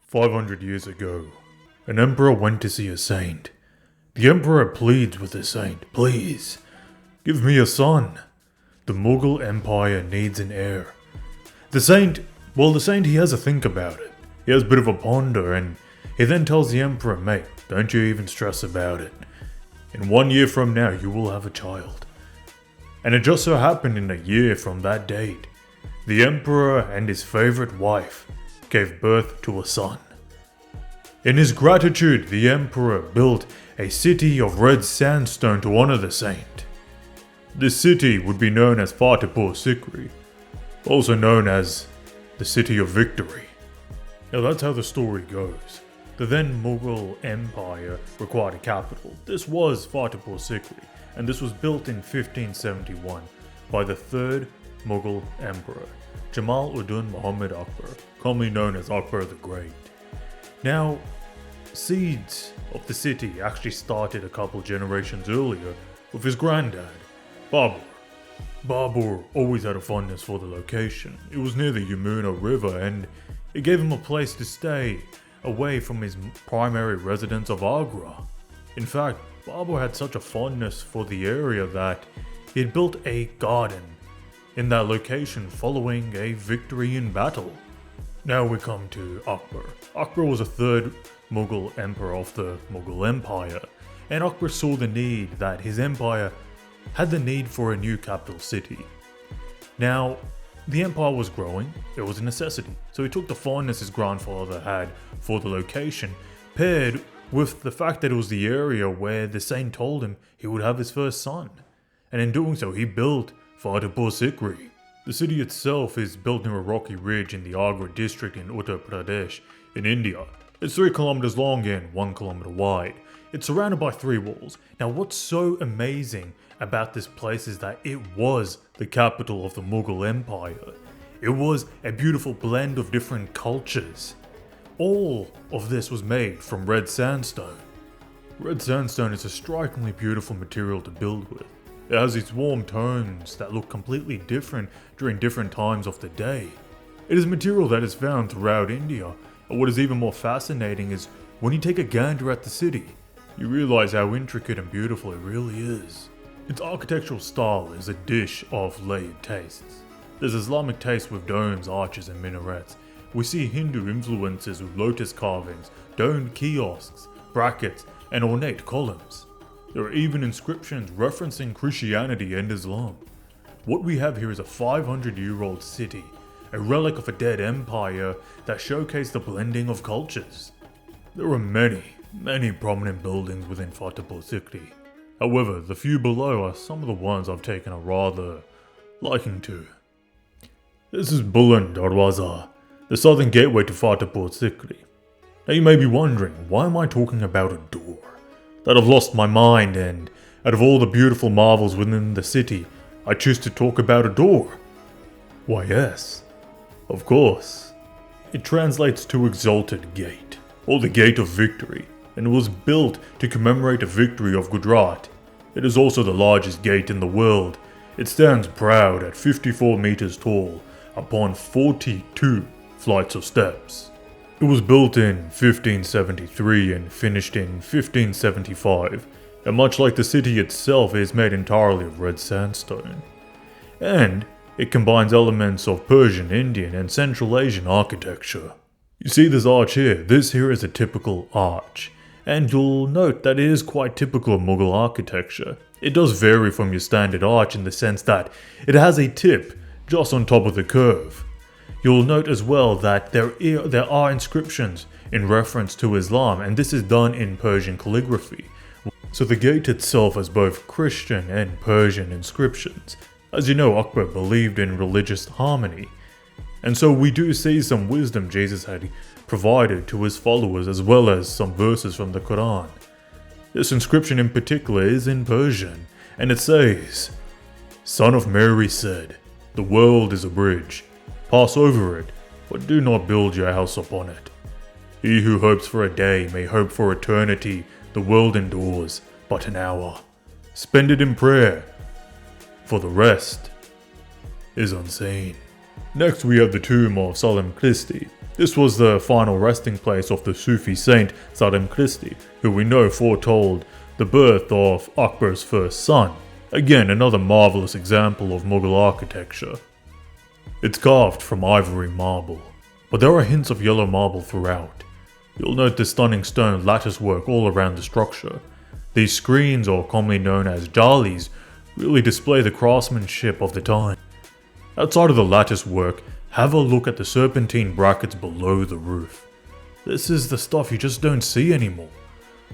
500 years ago, an emperor went to see a saint. The emperor pleads with the saint, "Please, give me a son. The Mughal Empire needs an heir." The saint he has a think about it. He has a bit of a ponder, and he then tells the emperor, "Mate, don't you even stress about it. In 1 year from now, you will have a child." And it just so happened in a year from that date, the emperor and his favorite wife gave birth to a son. In his gratitude, the emperor built a city of red sandstone to honor the saint. This city would be known as Fatehpur Sikri, also known as the City of Victory. Now that's how the story goes. The then Mughal Empire required a capital. This was Fatehpur Sikri, and this was built in 1571 by the third Mughal Emperor, Jamal-ud-Din Muhammad Akbar, commonly known as Akbar the Great. Now, seeds of the city actually started a couple generations earlier with his granddad, Babur. Babur always had a fondness for the location. It was near the Yamuna River, and it gave him a place to stay away from his primary residence of Agra. In fact, Babur had such a fondness for the area that he had built a garden in that location following a victory in battle. Now we come to Akbar. Akbar was a third Mughal emperor of the Mughal Empire, and Akbar saw the need that his empire had the need for a new capital city. Now, the empire was growing, it was a necessity, so he took the fondness his grandfather had for the location, paired with the fact that it was the area where the saint told him he would have his first son, and in doing so he built Fatehpur Sikri. The city itself is built near a rocky ridge in the Agra district in Uttar Pradesh in India. It's 3 kilometers long and 1 kilometer wide. It's surrounded by 3 walls. Now what's so amazing about this place is that it was the capital of the Mughal Empire. It was a beautiful blend of different cultures. All of this was made from red sandstone. Red sandstone is a strikingly beautiful material to build with. It has these warm tones that look completely different during different times of the day. It is a material that is found throughout India, and what is even more fascinating is when you take a gander at the city, you realize how intricate and beautiful it really is. Its architectural style is a dish of layered tastes. There's Islamic taste with domes, arches, and minarets. We see Hindu influences with lotus carvings, domed kiosks, brackets, and ornate columns. There are even inscriptions referencing Christianity and Islam. What we have here is a 500-year-old city, a relic of a dead empire that showcased the blending of cultures. There are many prominent buildings within Fatehpur Sikri. However, the few below are some of the ones I've taken a rather liking to. This is Buland Darwaza, the southern gateway to Fatehpur Sikri. Now you may be wondering, why am I talking about a door? That I've lost my mind, and out of all the beautiful marvels within the city, I choose to talk about a door. Why yes, of course. It translates to Exalted Gate, or the Gate of Victory, and it was built to commemorate the victory of Gujarat. It is also the largest gate in the world. It stands proud at 54 meters tall, upon 42 flights of steps. It was built in 1573 and finished in 1575, and much like the city itself, it is made entirely of red sandstone. And it combines elements of Persian, Indian, and Central Asian architecture. You see this arch here? This here is a typical arch, and you'll note that it is quite typical of Mughal architecture. It does vary from your standard arch in the sense that it has a tip just on top of the curve. You'll note as well that there are inscriptions in reference to Islam, and this is done in Persian calligraphy. So the gate itself has both Christian and Persian inscriptions. As you know, Akbar believed in religious harmony, and so we do see some wisdom Jesus had provided to his followers, as well as some verses from the Quran. This inscription in particular is in Persian, and it says, "Son of Mary said, the world is a bridge. Pass over it, but do not build your house upon it. He who hopes for a day may hope for eternity. The world endures but an hour. Spend it in prayer, for the rest is unseen." Next we have the tomb of Salim Christi. This was the final resting place of the Sufi saint Saddam Christi, who we know foretold the birth of Akbar's first son. Again, another marvelous example of Mughal architecture. It's carved from ivory marble, but there are hints of yellow marble throughout. You'll note the stunning stone lattice work all around the structure. These screens, or commonly known as jalis, really display the craftsmanship of the time. Outside of the lattice work, have a look at the serpentine brackets below the roof. This is the stuff you just don't see anymore.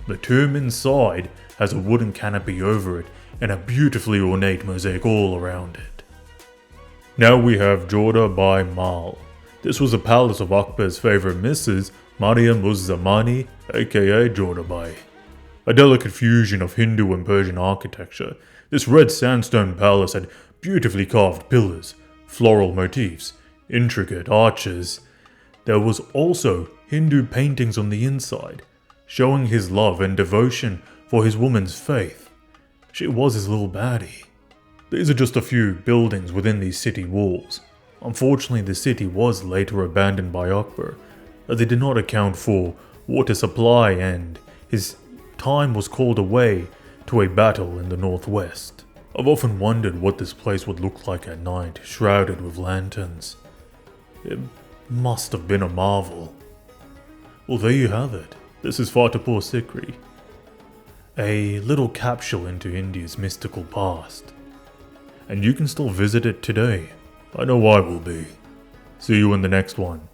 The tomb inside has a wooden canopy over it and a beautifully ornate mosaic all around it. Now we have Jorda Bai Mal. This was a palace of Akbar's favourite Mrs. Mariam Uz-Zamani, aka Jorda Bai. A delicate fusion of Hindu and Persian architecture, this red sandstone palace had beautifully carved pillars, floral motifs, intricate arches. There was also Hindu paintings on the inside, showing his love and devotion for his woman's faith. She was his little baddie. These are just a few buildings within these city walls. Unfortunately, the city was later abandoned by Akbar, as they did not account for water supply and his time was called away to a battle in the northwest. I've often wondered what this place would look like at night, shrouded with lanterns. It must have been a marvel. Well, there you have it. This is Fatehpur Sikri, a little capsule into India's mystical past. And you can still visit it today. I know I will be. See you in the next one.